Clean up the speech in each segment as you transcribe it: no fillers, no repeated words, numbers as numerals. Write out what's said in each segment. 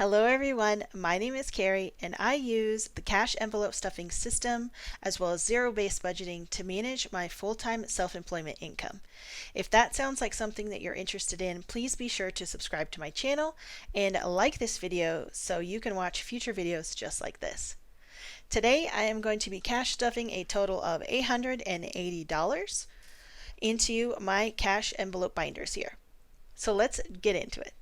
Hello everyone, my name is Carrie and I use the cash envelope stuffing system as well as zero-based budgeting to manage my full-time self-employment income. If that sounds like something that you're interested in, please be sure to subscribe to my channel and like this video so you can watch future videos just like this. Today I am going to be cash stuffing a total of $880 into my cash envelope binders here. So let's get into it.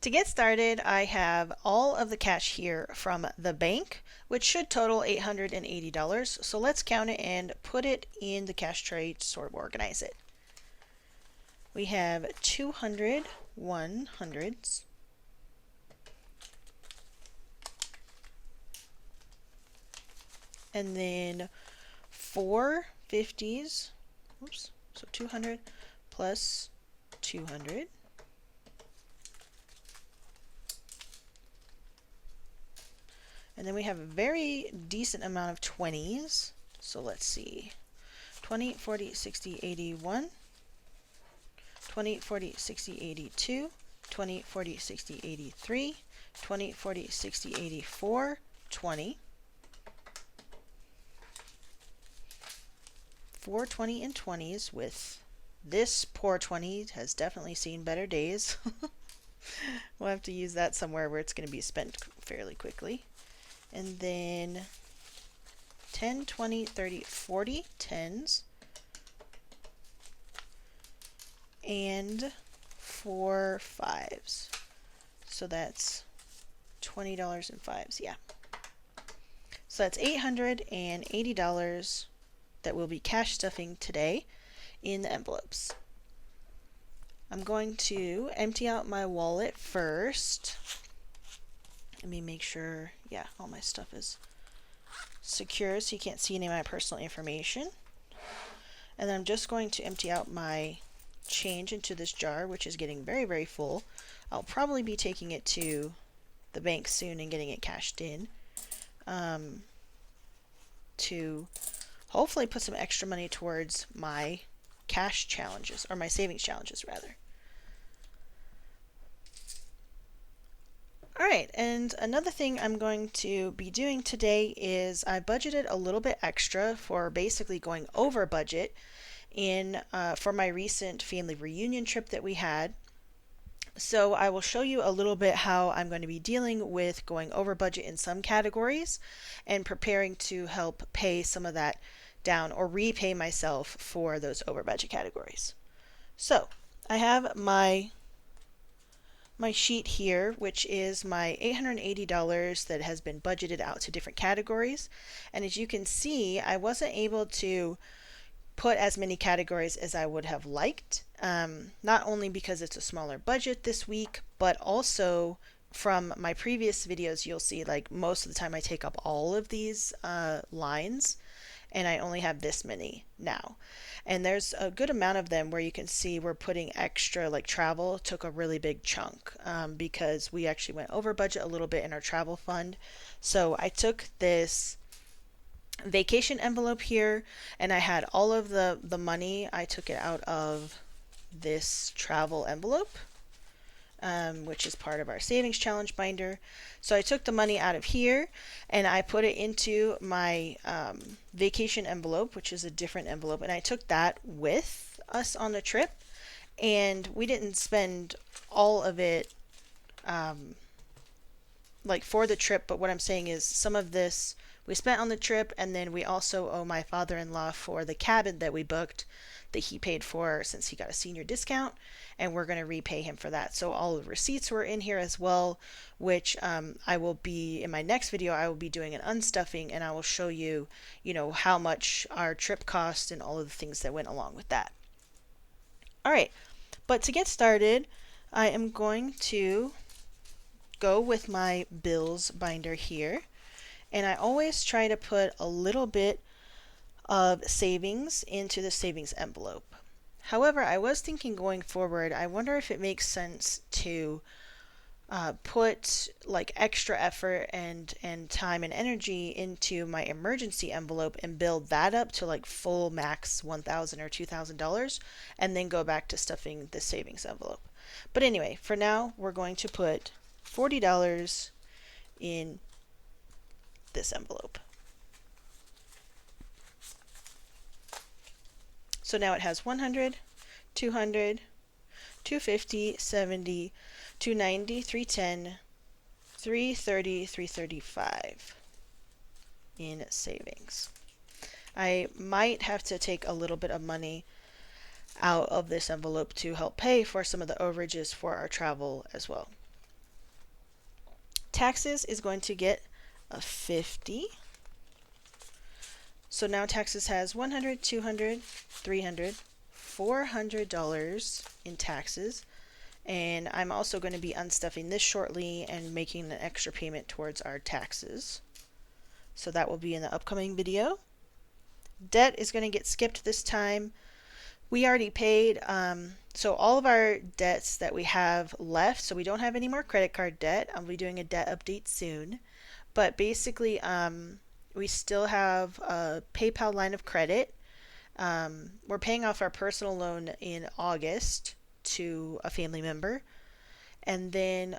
To get started, I have all of the cash here from the bank, which should total $880. So let's count it and put it in the cash tray to sort of organize it. We have 200 100s, and then 4 50s. Oops, so 200 plus 200. And then we have a very decent amount of 20s. So let's see. 20, 40, 60, 81. 20, 40, 60, 82. 20, 40, 60, 83. 20, 40, 60, 84. 20. 4 20 and 20s with this poor 20 has definitely seen better days. We'll have to use that somewhere where it's going to be spent fairly quickly. And then 10, 20, 30, 40 10s and 4 5s. So that's $20 in 5s, yeah. So that's $880 that we'll be cash stuffing today in the envelopes. I'm going to empty out my wallet first. Let me make sure, yeah, all my stuff is secure so you can't see any of my personal information. And then I'm just going to empty out my change into this jar, which is getting very, very full. I'll probably be taking it to the bank soon and getting it cashed in to hopefully put some extra money towards my cash challenges, or my savings challenges rather. Alright, and another thing I'm going to be doing today is I budgeted a little bit extra for basically going over budget for my recent family reunion trip that we had. So I will show you a little bit how I'm going to be dealing with going over budget in some categories and preparing to help pay some of that down or repay myself for those over budget categories. So I have my sheet here, which is my $880 that has been budgeted out to different categories. And as you can see, I wasn't able to put as many categories as I would have liked, not only because it's a smaller budget this week, but also from my previous videos, you'll see like most of the time I take up all of these lines, and I only have this many now. And there's a good amount of them where you can see we're putting extra, like travel took a really big chunk because we actually went over budget a little bit in our travel fund. So I took this vacation envelope here and I had all of the money. I took it out of this travel envelope, which is part of our savings challenge binder. So I took the money out of here and I put it into my vacation envelope, which is a different envelope, and I took that with us on the trip. And we didn't spend all of it like for the trip, but what I'm saying is some of this we spent on the trip, and then we also owe my father-in-law for the cabin that we booked that he paid for since he got a senior discount, and we're going to repay him for that. So all the receipts were in here as well, which I will be, in my next video, I will be doing an unstuffing, and I will show you, how much our trip cost and all of the things that went along with that. All right, but to get started, I am going to go with my bills binder here. And I always try to put a little bit of savings into the savings envelope. However, I was thinking going forward, I wonder if it makes sense to put like extra effort and time and energy into my emergency envelope and build that up to like full max $1,000 or $2,000, and then go back to stuffing the savings envelope. But anyway, for now we're going to put $40 in this envelope. So now it has 100, 200, 250, 70, 290, 310, 330, 335 in savings. I might have to take a little bit of money out of this envelope to help pay for some of the overages for our travel as well. Taxes is going to get a 50. So now taxes has 100, 200, 300, $400 in taxes. And I'm also going to be unstuffing this shortly and making an extra payment towards our taxes. So that will be in the upcoming video. Debt is going to get skipped this time. We already paid, so all of our debts that we have left, so we don't have any more credit card debt. I'll be doing a debt update soon. But basically, we still have a PayPal line of credit. We're paying off our personal loan in August to a family member. And then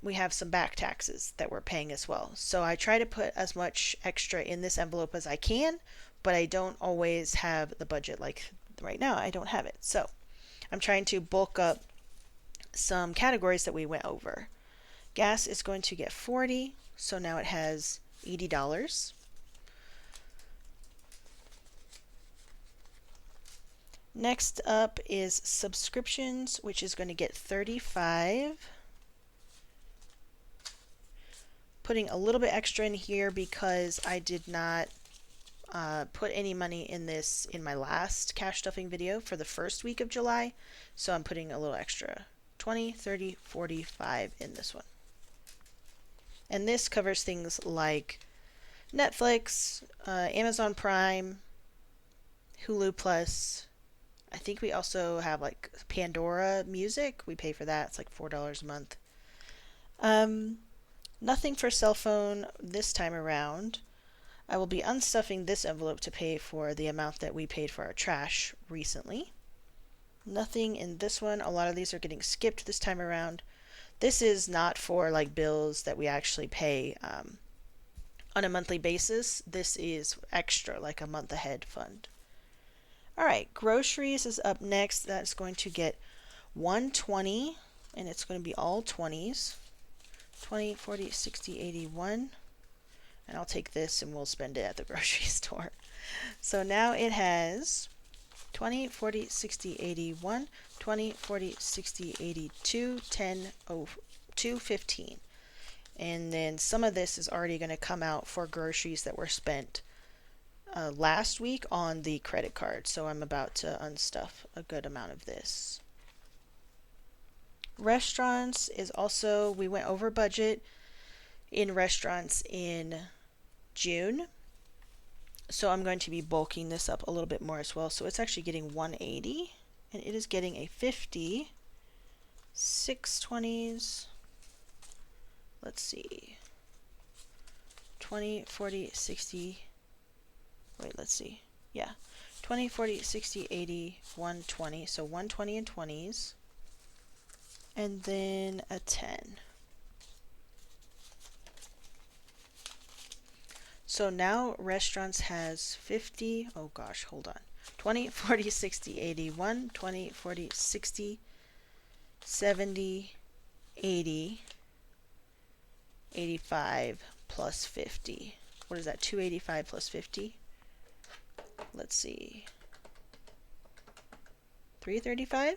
we have some back taxes that we're paying as well. So I try to put as much extra in this envelope as I can, but I don't always have the budget. Like right now, I don't have it. So I'm trying to bulk up some categories that we went over. Gas is going to get 40, so now it has $80. Next up is subscriptions, which is going to get 35. Putting a little bit extra in here because I did not put any money in this in my last cash stuffing video for the first week of July. So I'm putting a little extra, 20, 30, 45 in this one. And this covers things like Netflix, Amazon Prime, Hulu Plus. I think we also have like Pandora Music. We pay for that. It's like $4 a month. Nothing for cell phone this time around. I will be unstuffing this envelope to pay for the amount that we paid for our trash recently. Nothing in this one. A lot of these are getting skipped this time around. This is not for like bills that we actually pay on a monthly basis. This is extra, like a month ahead fund. All right, groceries is up next. That's going to get 120, and it's going to be all 20s. 20, 40, 60, 81. And I'll take this and we'll spend it at the grocery store. So now it has 20, 40, 60, 81, 20, 40, 60, 82, 10, 2, 15. And then some of this is already going to come out for groceries that were spent last week on the credit card. So I'm about to unstuff a good amount of this. Restaurants is also, we went over budget in restaurants in June. So I'm going to be bulking this up a little bit more as well. So it's actually getting 180 and it is getting a 50, 620s. Let's see. 20, 40, 60. Wait, let's see. Yeah. 20, 40, 60, 80, 120. So 120 and 20s. And then a 10. So now restaurants has 50. Oh gosh, hold on. 20, 40, 60, 81, 20, 40, 60, 70, 80, 85 plus 50. What is that? 285 plus 50? Let's see. 335?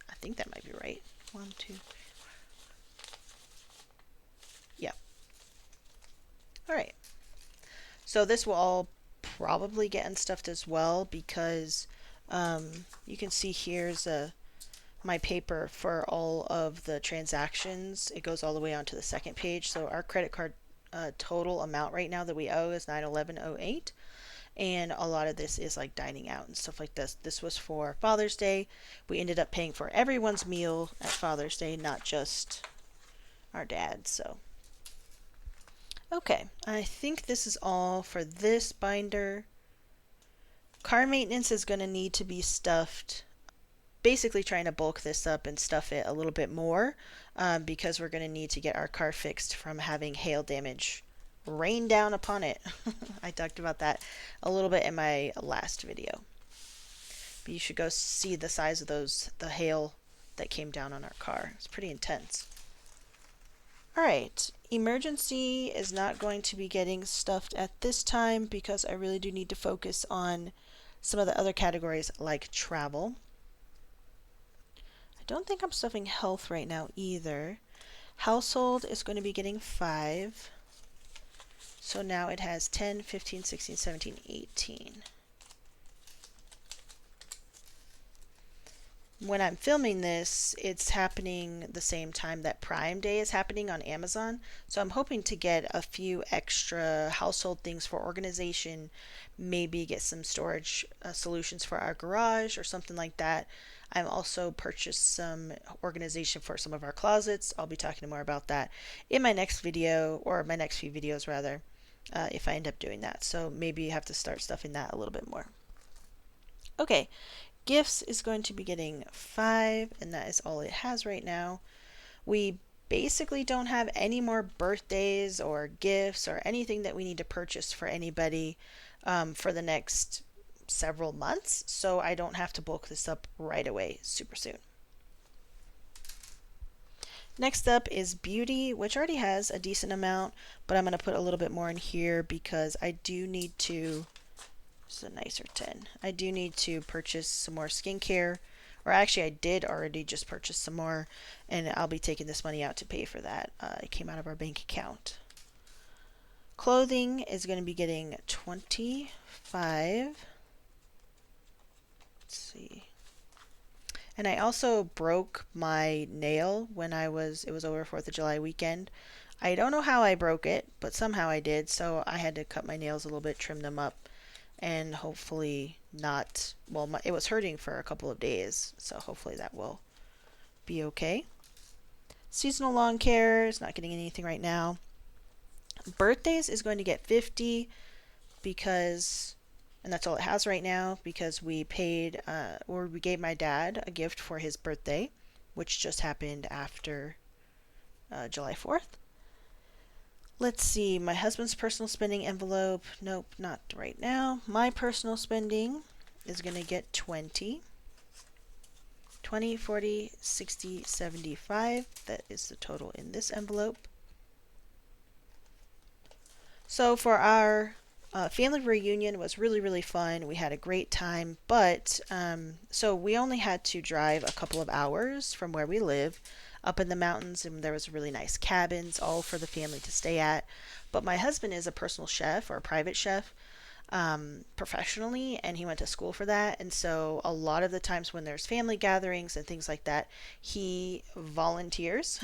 I think that might be right. 1, 2. Yeah. All right. So this will all probably get unstuffed as well because you can see here's my paper for all of the transactions. It goes all the way onto the second page. So our credit card total amount right now that we owe is $911.08. And a lot of this is like dining out and stuff like this. This was for Father's Day. We ended up paying for everyone's meal at Father's Day, not just our dad. So, okay, I think this is all for this binder. Car maintenance is going to need to be stuffed. Basically trying to bulk this up and stuff it a little bit more because we're going to need to get our car fixed from having hail damage rain down upon it. I talked about that a little bit in my last video. But you should go see the size of the hail that came down on our car. It's pretty intense. Alright, emergency is not going to be getting stuffed at this time because I really do need to focus on some of the other categories like travel. I don't think I'm stuffing health right now either. Household is going to be getting 5. So now it has 10, 15, 16, 17, 18. When I'm filming this, it's happening the same time that Prime Day is happening on Amazon. So I'm hoping to get a few extra household things for organization, maybe get some storage solutions for our garage or something like that. I've also purchased some organization for some of our closets. I'll be talking more about that in my next video, or my next few videos rather, if I end up doing that. So maybe you have to start stuffing that a little bit more. Okay, gifts is going to be getting 5, and that is all it has right now. We basically don't have any more birthdays or gifts or anything that we need to purchase for anybody for the next several months, so I don't have to bulk this up right away super soon. Next up is beauty, which already has a decent amount, but I'm going to put a little bit more in here because I do need to. This is a nicer 10. I do need to purchase some more skincare, or actually I did already just purchase some more, and I'll be taking this money out to pay for that. It came out of our bank account. Clothing is going to be getting 25. Let's see. And I also broke my nail when it was over 4th of July weekend. I don't know how I broke it, but somehow I did, so I had to cut my nails a little bit, trim them up, and hopefully not, well, it was hurting for a couple of days, so hopefully that will be okay. Seasonal lawn care is not getting anything right now. Birthdays is going to get 50 because, and that's all it has right now, because we paid, or we gave my dad a gift for his birthday, which just happened after July 4th. Let's see, my husband's personal spending envelope, nope, not right now. My personal spending is going to get 20. 20, 40, 60, 75. That is the total in this envelope. So for our family reunion was really, really fun. We had a great time, but so we only had to drive a couple of hours from where we live up in the mountains, and there was really nice cabins all for the family to stay at. But my husband is a personal chef, or a private chef, professionally, and he went to school for that. And so a lot of the times when there's family gatherings and things like that, he volunteers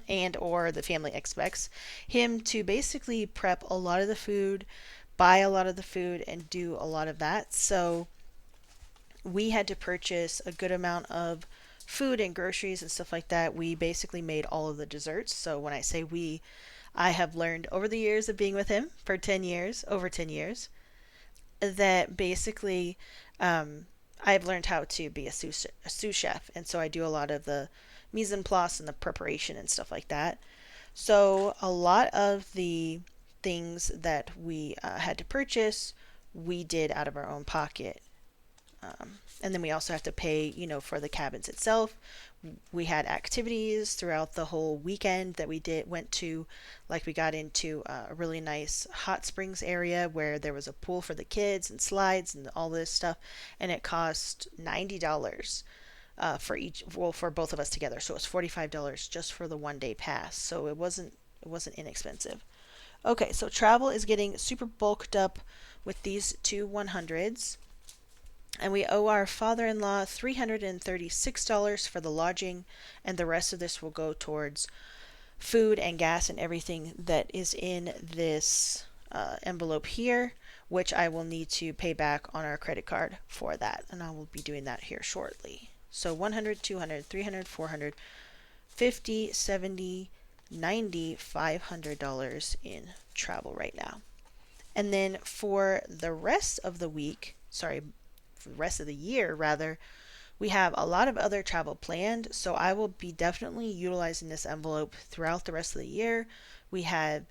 and or the family expects him to basically prep a lot of the food, buy a lot of the food, and do a lot of that. So we had to purchase a good amount of food and groceries and stuff like that. We basically made all of the desserts. So when I say we, I have learned over the years of being with him for 10 years, over 10 years, that basically I've learned how to be a sous chef. And so I do a lot of the mise en place and the preparation and stuff like that. So a lot of the things that we had to purchase, we did out of our own pocket. And then we also have to pay, for the cabins itself. We had activities throughout the whole weekend that we went to, like we got into a really nice hot springs area where there was a pool for the kids and slides and all this stuff, and it cost $90 for both of us together. So it was $45 just for the 1-day pass. So it wasn't inexpensive. Okay, so travel is getting super bulked up with these two 100s. And we owe our father-in-law $336 for the lodging, and the rest of this will go towards food and gas and everything that is in this envelope here, which I will need to pay back on our credit card for that, and I will be doing that here shortly. So 100, 200, 300, 400, 50, 70, $9,500 in travel right now. And then for the rest of the week, sorry, for the rest of the year rather, we have a lot of other travel planned, so I will be definitely utilizing this envelope throughout the rest of the year. We have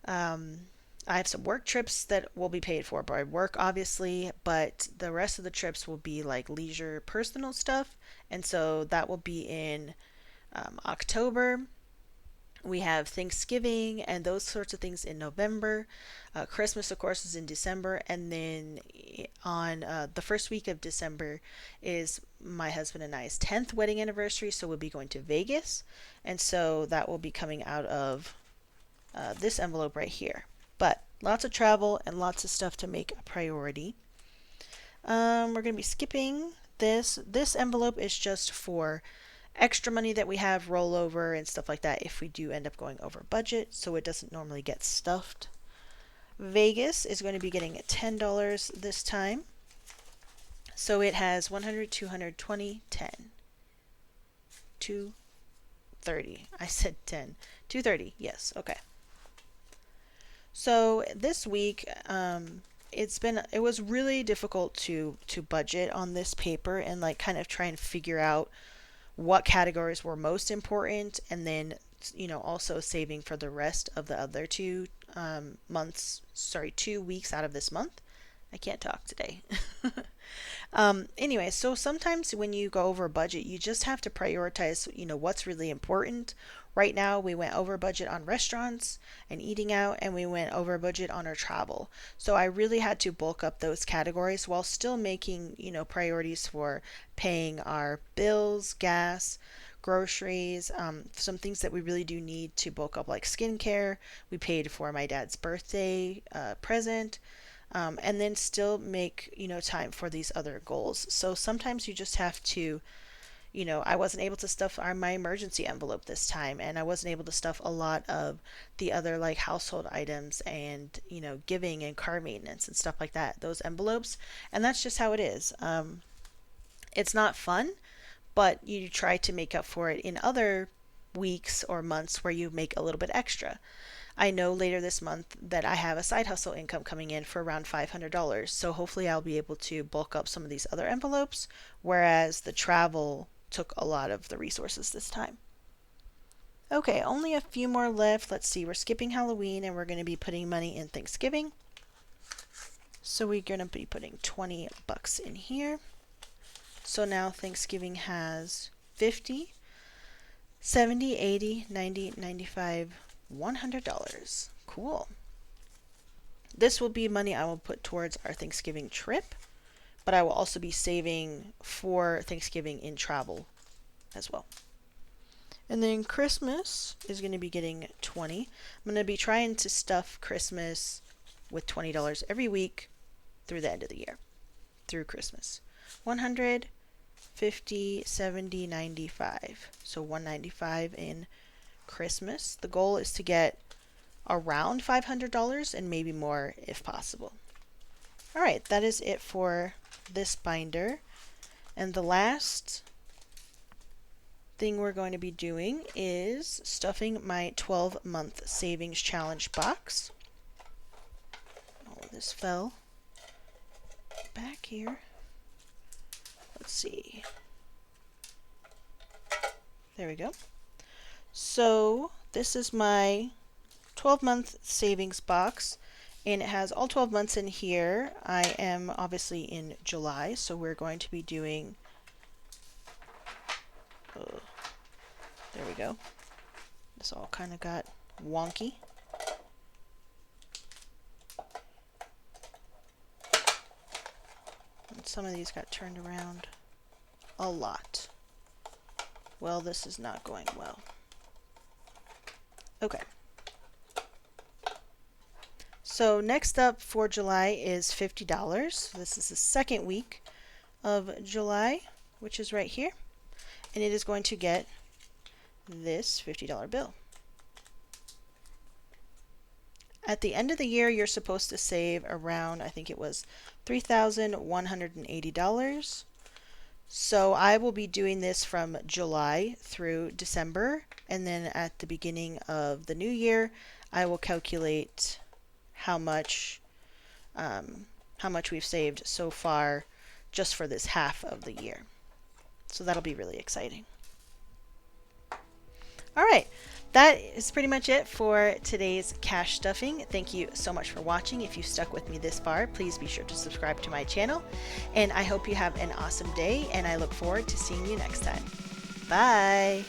um, I have some work trips that will be paid for by work, obviously, but the rest of the trips will be like leisure, personal stuff, and so that will be in October. We have Thanksgiving and those sorts of things in November. Christmas, of course, is in December. And then on the first week of December is my husband and I's 10th wedding anniversary. So we'll be going to Vegas. And so that will be coming out of this envelope right here. But lots of travel and lots of stuff to make a priority. We're going to be skipping this. This envelope is just for extra money that we have rollover and stuff like that if we do end up going over budget, so it doesn't normally get stuffed. Vegas is going to be getting $10 this time. So it has 100, 200, 20, 10. 230. I said 10. 230. Yes. Okay. So this week it was really difficult to budget on this paper and like kind of try and figure out what categories were most important, and then also saving for the rest of the other 2 weeks out of this month. I can't talk today. Anyway, so sometimes when you go over budget, you just have to prioritize, what's really important. Right now, we went over budget on restaurants and eating out, and we went over budget on our travel. So I really had to bulk up those categories while still making, priorities for paying our bills, gas, groceries, some things that we really do need to bulk up, like skincare. We paid for my dad's birthday present. And then still make time for these other goals. So sometimes you just have to, I wasn't able to stuff my emergency envelope this time, and I wasn't able to stuff a lot of the other like household items and giving and car maintenance and stuff like that, those envelopes. And that's just how it is. It's not fun, but you try to make up for it in other weeks or months where you make a little bit extra. I know later this month that I have a side hustle income coming in for around $500. So hopefully I'll be able to bulk up some of these other envelopes, whereas the travel took a lot of the resources this time. Okay, only a few more left. Let's see, we're skipping Halloween and we're going to be putting money in Thanksgiving. So we're going to be putting $20 in here. So now Thanksgiving has 50, 70, 80, 90, 95, $100. Cool. This will be money I will put towards our Thanksgiving trip, but I will also be saving for Thanksgiving in travel as well. And then Christmas is going to be getting 20. I'm going to be trying to stuff Christmas with $20 every week through the end of the year, through Christmas. 100, 50, 70, 95. So 195 in Christmas. The goal is to get around $500 and maybe more if possible. All right, that is it for this binder. And the last thing we're going to be doing is stuffing my 12-month savings challenge box. All of this fell back here. Let's see. There we go. So this is my 12-month savings box, and it has all 12 months in here. I am obviously in July, so we're going to be doing, there we go. This all kind of got wonky. And some of these got turned around a lot. Well, this is not going well. Okay. So next up for July is $50. This is the second week of July, which is right here. And it is going to get this $50 bill. At the end of the year, you're supposed to save around, I think it was $3,180. So I will be doing this from July through December, and then at the beginning of the new year, I will calculate how much how much we've saved so far just for this half of the year. So that'll be really exciting. All right, that is pretty much it for today's cash stuffing. Thank you so much for watching. If you stuck with me this far, please be sure to subscribe to my channel. And I hope you have an awesome day, and I look forward to seeing you next time. Bye.